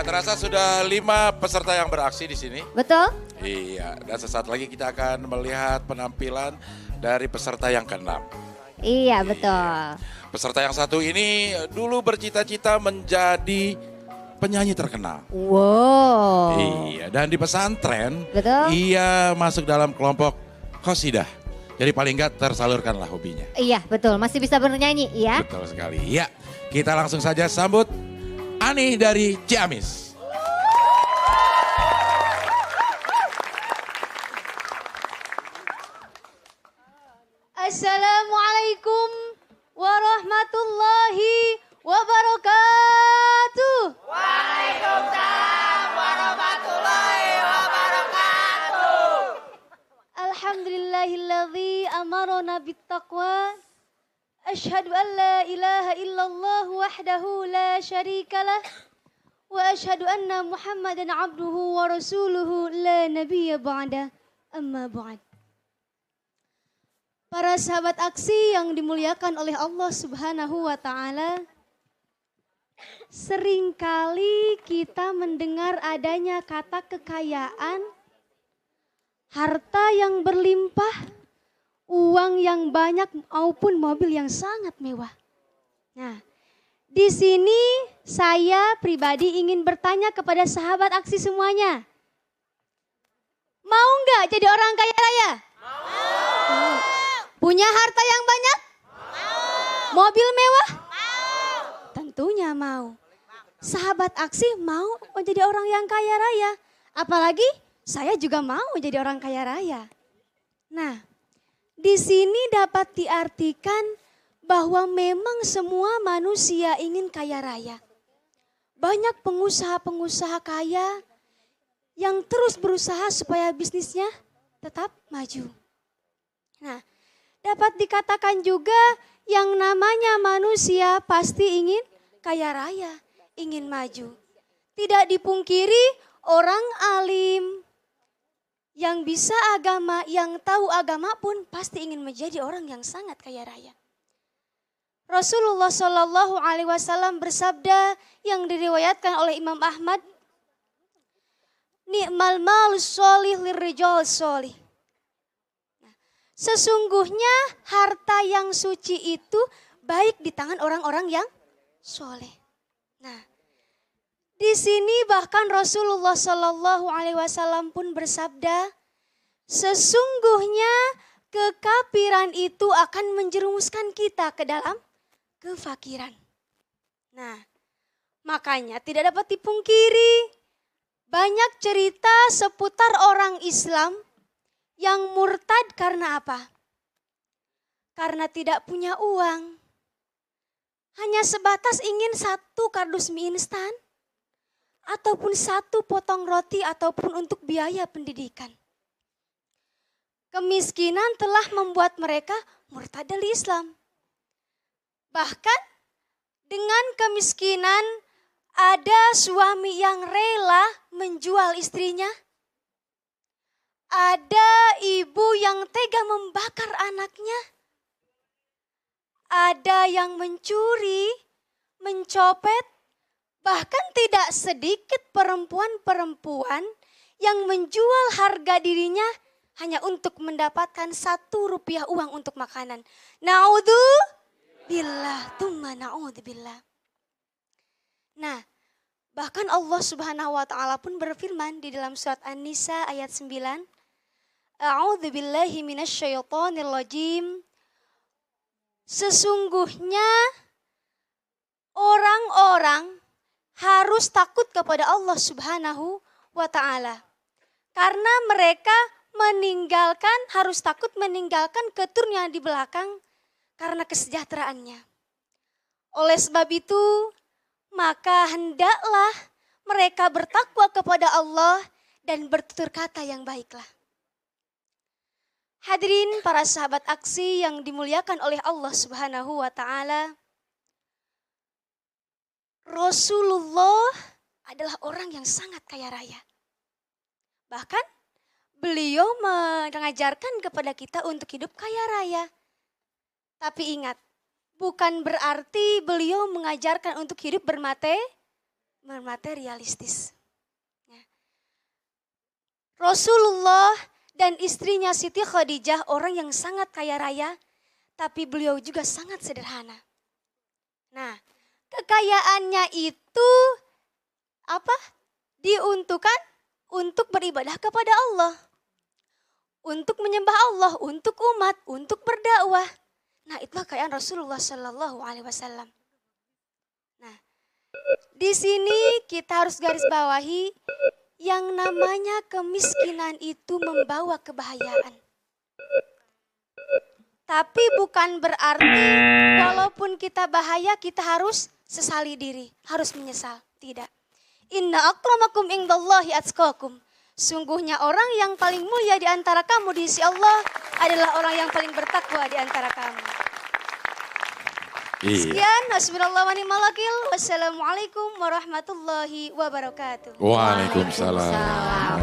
terasa sudah 5 peserta yang beraksi di sini. Betul? Iya, dan sesaat lagi kita akan melihat penampilan dari peserta yang ke-6. Iya, betul. Peserta yang satu ini dulu bercita-cita menjadi penyanyi terkenal. Wow. Iya, dan di pesantren Betul. ia masuk dalam kelompok qasidah. Jadi paling enggak tersalurkanlah hobinya. Iya, betul. Masih bisa bernyanyi, ya? Betul sekali. Ya, kita langsung saja sambut Ani dari Ciamis. Assalamualaikum warahmatullahi wabarakatuh. Waalaikumsalam warahmatullahi wabarakatuh. Alhamdulillahilladzi amarona bittaqwa. Ashhadu an la ilaha illallah wahdahu la syarikalah. Wa ashhadu anna Muhammadan abduhu wa rasuluhu la nabiyya ba'da. Amma ba'd. Para sahabat aksi yang dimuliakan oleh Allah Subhanahu wa taala. Seringkali kita mendengar adanya kata kekayaan, harta yang berlimpah, uang yang banyak maupun mobil yang sangat mewah. Nah, di sini saya pribadi ingin bertanya kepada sahabat aksi semuanya. Mau nggak jadi orang kaya raya? Mau. Punya harta yang banyak? Mau. Mobil mewah? Mau. Tentunya mau. Sahabat aksi mau menjadi orang yang kaya raya. Apalagi saya juga mau jadi orang kaya raya. Nah, di sini dapat diartikan bahwa memang semua manusia ingin kaya raya. Banyak pengusaha-pengusaha kaya yang terus berusaha supaya bisnisnya tetap maju. Nah, dapat dikatakan juga yang namanya manusia pasti ingin kaya raya, ingin maju. Tidak dipungkiri orang alim yang bisa agama, yang tahu agama pun pasti ingin menjadi orang yang sangat kaya raya. Rasulullah Shallallahu Alaihi Wasallam bersabda yang diriwayatkan oleh Imam Ahmad, "Ni'mal malus sholih lirrijal sholih." Sesungguhnya harta yang suci itu baik di tangan orang-orang yang soleh. Nah, di sini bahkan Rasulullah Shallallahu Alaihi Wasallam pun bersabda, sesungguhnya kekafiran itu akan menjerumuskan kita ke dalam kefakiran. Nah, makanya tidak dapat dipungkiri banyak cerita seputar orang Islam yang murtad karena apa? Karena tidak punya uang. Hanya sebatas ingin 1 kardus mie instan. Ataupun 1 potong roti ataupun untuk biaya pendidikan. Kemiskinan telah membuat mereka murtad dari Islam. Bahkan dengan kemiskinan ada suami yang rela menjual istrinya. Ada ibu yang tega membakar anaknya. Ada yang mencuri, mencopet, bahkan tidak sedikit perempuan-perempuan yang menjual harga dirinya hanya untuk mendapatkan 1 rupiah uang untuk makanan. Naudzubillah, tumma naudzubillah. Nah, bahkan Allah Subhanahu wa taala pun berfirman di dalam surat An-Nisa ayat 9. A'udzubillahi minasyaitonir rajim. Sesungguhnya orang-orang harus takut kepada Allah Subhanahu wa taala. Karena mereka harus takut meninggalkan keturunan di belakang karena kesejahteraannya. Oleh sebab itu, maka hendaklah mereka bertakwa kepada Allah dan bertutur kata yang baiklah. Hadirin para sahabat aksi yang dimuliakan oleh Allah Subhanahu wa taala. Rasulullah adalah orang yang sangat kaya raya. Bahkan beliau mengajarkan kepada kita untuk hidup kaya raya. Tapi ingat, bukan berarti beliau mengajarkan untuk hidup materialistis. Ya. Rasulullah dan istrinya Siti Khadijah orang yang sangat kaya raya, tapi beliau juga sangat sederhana. Nah, kekayaannya itu apa? Diuntukkan untuk beribadah kepada Allah. Untuk menyembah Allah, untuk umat, untuk berdakwah. Nah, itulah kekayaan Rasulullah Sallallahu Alaihi Wasallam. Nah, di sini kita harus garis bawahi yang namanya kemiskinan itu membawa kebahagiaan. Tapi bukan berarti walaupun kita bahaya kita harus sesali diri, harus menyesal. Tidak. Inna akramakum indallahi atqakum. Sungguhnya orang yang paling mulia di antara kamu di sisi Allah adalah orang yang paling bertakwa di antara kamu. Sekian, hasbunallahu wa ni'mal wakil. Wassalamualaikum warahmatullahi wabarakatuh. Waalaikumsalam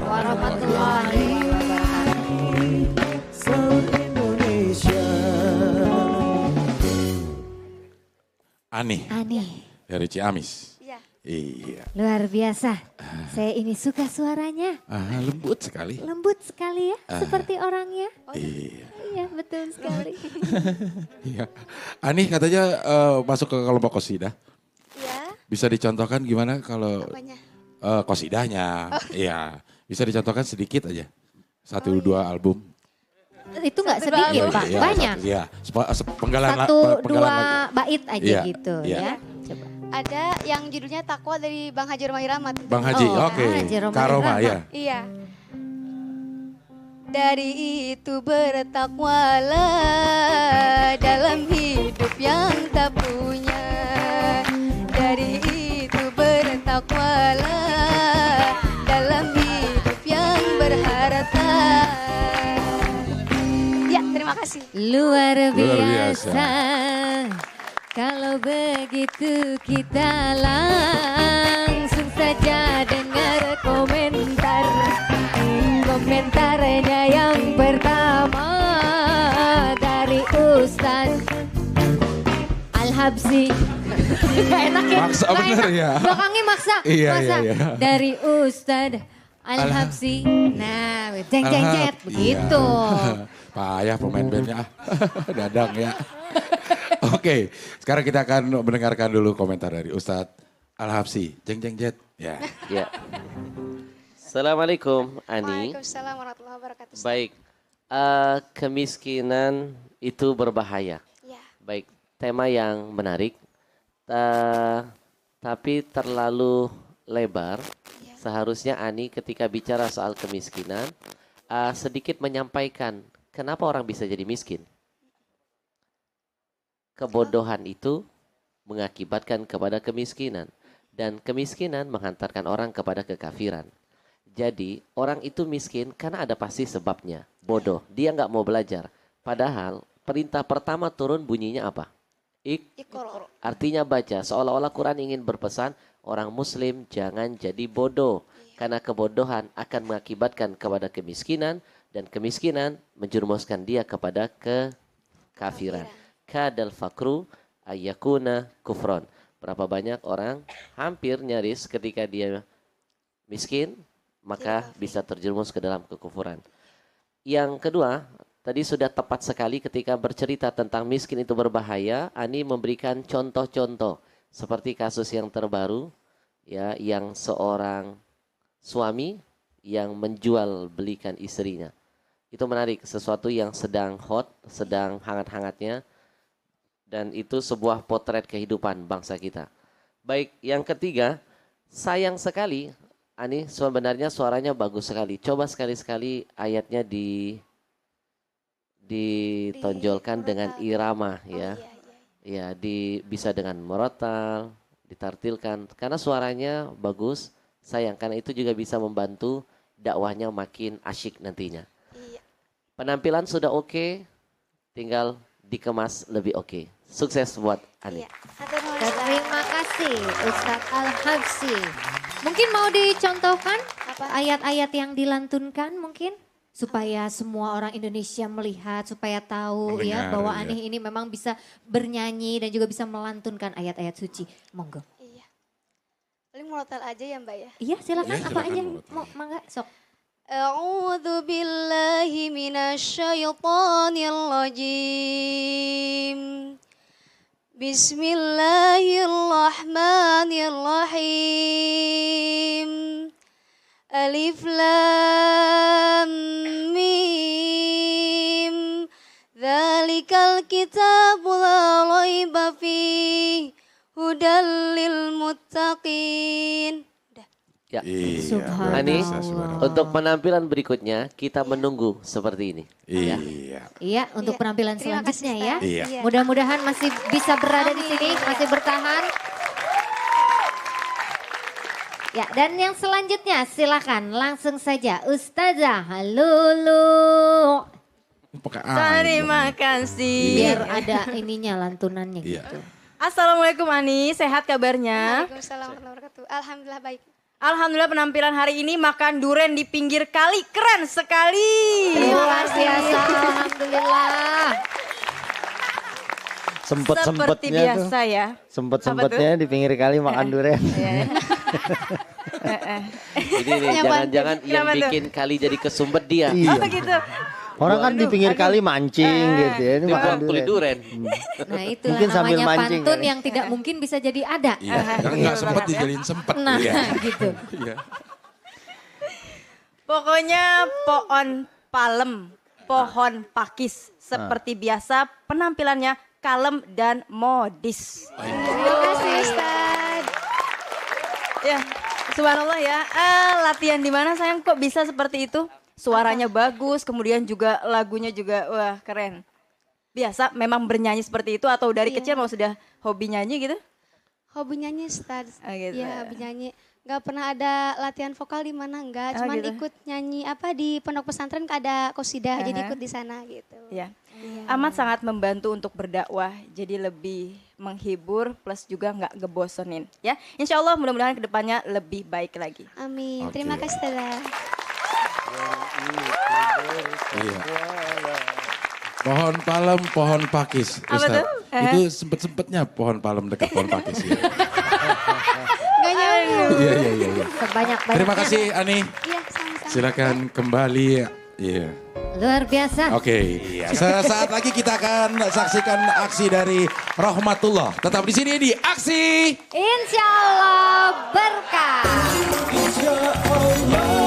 warahmatullahi Ani dari Ciamis. Iya. Iya. Luar biasa. Saya ini suka suaranya. Lembut sekali. Lembut sekali ya, seperti orangnya. Iya. Iya, betul sekali. Iya. Ani katanya masuk ke kelompok qasidah. Iya. Bisa dicontohkan gimana kalau Apanya? qasidahnya? Iya. Bisa dicontohkan sedikit aja. Satu dua album. Itu nggak sedikit Pak, Iya, banyak. Iya. Penggalan Satu penggalan dua lagu. bait aja Iya, gitu iya. ya. Coba. Ada yang judulnya Takwa dari Bang Haji Romai Rahmat. Bang Haji, Oh, oke. Haji Romai Karoma Rahmat. ya. Iya. Dari itu bertakwalah dalam hidup yang tak punya. Dari itu bertakwalah dalam hidup yang berharta. Ya, terima kasih. Luar biasa. biasa. Kalau begitu kita langsung saja dengar komentarnya yang pertama dari Ustadz Al-Habsyi. Gak enak ya? Maksa Gak bener enak. ya. Belakangnya maksa. Iya, maksa. iya, iya. Dari Ustadz Al-Habsyi. Nah, jeng jeng jet begitu. Payah pemain bandnya. Dadang ya. Oke, sekarang kita akan mendengarkan dulu komentar dari Ustadz Al-Habsyi. Jeng jeng jet. Ya. Ya. Assalamualaikum Ani. Waalaikumsalam warahmatullahi wabarakatuh. Baik, kemiskinan itu berbahaya. Ya. Baik, tema yang menarik, tapi terlalu lebar. Ya. Seharusnya Ani ketika bicara soal kemiskinan, sedikit menyampaikan kenapa orang bisa jadi miskin. Kebodohan itu mengakibatkan kepada kemiskinan. Dan kemiskinan menghantarkan orang kepada kekafiran. Jadi orang itu miskin karena ada pasti sebabnya. Bodoh, dia nggak mau belajar. Padahal perintah pertama turun bunyinya apa? Iqra. Artinya baca. Seolah-olah Quran ingin berpesan orang muslim jangan jadi bodoh. Karena kebodohan akan mengakibatkan kepada kemiskinan. Dan kemiskinan menjerumuskan dia kepada kekafiran. Kadal fakru ayyakuna kufron. Berapa banyak orang hampir nyaris ketika dia miskin maka bisa terjerumus ke dalam kekufuran. Yang kedua, tadi sudah tepat sekali ketika bercerita tentang miskin itu berbahaya, Ani memberikan contoh-contoh seperti kasus yang terbaru ya, yang seorang suami yang menjual belikan istrinya. Itu menarik, sesuatu yang sedang hot, sedang hangat-hangatnya. Dan itu sebuah potret kehidupan bangsa kita. Baik, yang ketiga, sayang sekali, Ani sebenarnya suaranya bagus sekali. Coba sekali-sekali ayatnya ditonjolkan dengan irama ya. Ya, bisa dengan murattal, ditartilkan. Karena suaranya bagus, sayang. Karena itu juga bisa membantu dakwahnya makin asyik nantinya. Iya. Penampilan sudah oke, tinggal dikemas lebih oke. Sukses buat Ani. Iya. Terima kasih Ustadz Al-Habsyi. Mungkin mau dicontohkan ayat-ayat yang dilantunkan mungkin? Supaya semua orang Indonesia melihat, supaya tahu Mendengar, bahwa ya. Ani ini memang bisa bernyanyi dan juga bisa melantunkan ayat-ayat suci. Monggo. Iya. Paling murotal aja ya Mbak ya. Iya silakan Iya, apa silakan, aja Murotal. mau mangga sok. A'udzu billahi minasyaitonir rajim. Bismillahirrahmanirrahim. Alif lam mim. Dzalikal kitabu la raiba fihi hudal lil muttaqin. Udah. Ya. Iya. Subhanallah. Ani, Subhanallah. untuk penampilan berikutnya kita menunggu seperti ini. Iya. Iya untuk Iya. penampilan Terima selanjutnya kasih, ya. Ustaz. Iya. Iya. Mudah-mudahan masih bisa berada di sini, masih bertahan. Ya, dan yang selanjutnya silakan langsung saja Ustazah Lulu. Pakai A. Terima kasih. Biar ada ininya lantunannya Iya. gitu. Assalamualaikum Ani, sehat kabarnya? Waalaikumsalam warahmatullahi wabarakatuh. Alhamdulillah baik. Alhamdulillah penampilan hari ini makan duren di pinggir kali, keren sekali. Luar biasa, alhamdulillah. Seperti Sempet-sempetnya tuh. biasa ya. Sempet-sempetnya di pinggir kali makan durian. Jadi nih, jangan-jangan yang Kenapa tuh? bikin kali jadi kesumpet dia. Iya. Oh gitu. Orang kan di pinggir kali mancing gitu ya. Ini Dia makan buang kulit durian. duren. Nah itulah Mungkin sambil namanya mancing pantun kali. yang tidak mungkin bisa jadi ada. Iya. Karena nggak sempet dijadiin sempet. Nah Iya. gitu. Iya. Pokoknya pohon palem, pohon pakis. Seperti biasa penampilannya kalem dan modis. Terima kasih Ustaz. Ya, subhanallah ya. Latihan di mana sayang kok bisa seperti itu? Suaranya bagus, kemudian juga lagunya juga wah keren. Biasa memang bernyanyi seperti itu atau dari Iya. kecil mau sudah hobi nyanyi gitu? Hobi nyanyi Ustaz. Oh, gitu. Iya, hobi nyanyi. Gak pernah ada latihan vokal di mana enggak, Oh, cuman gitu. ikut nyanyi apa di pondok pesantren ada qosidah, jadi Aha. ikut di sana gitu. Ya. Amat sangat membantu untuk berdakwah, jadi lebih menghibur plus juga nggak ngebosenin. Ya, insya Allah mudah-mudahan kedepannya lebih baik lagi. Amin. Oke. Terima kasih Ustazah. Iya. Pohon palem, pohon pakis, Apa Ustaz. tuh? Itu sempet-sempetnya pohon palem dekat pohon pakis. Ya. Gak nyambung. Iya, iya, iya. Iya. Sebanyak-banyaknya. Terima kasih Ani. Iya, sama-sama. Silakan kembali. Iya. Luar biasa. Oke. Sesaat lagi kita akan saksikan aksi dari Rahmatullah. Tetap di sini di Aksi. Insya Allah berkah. Insya Allah.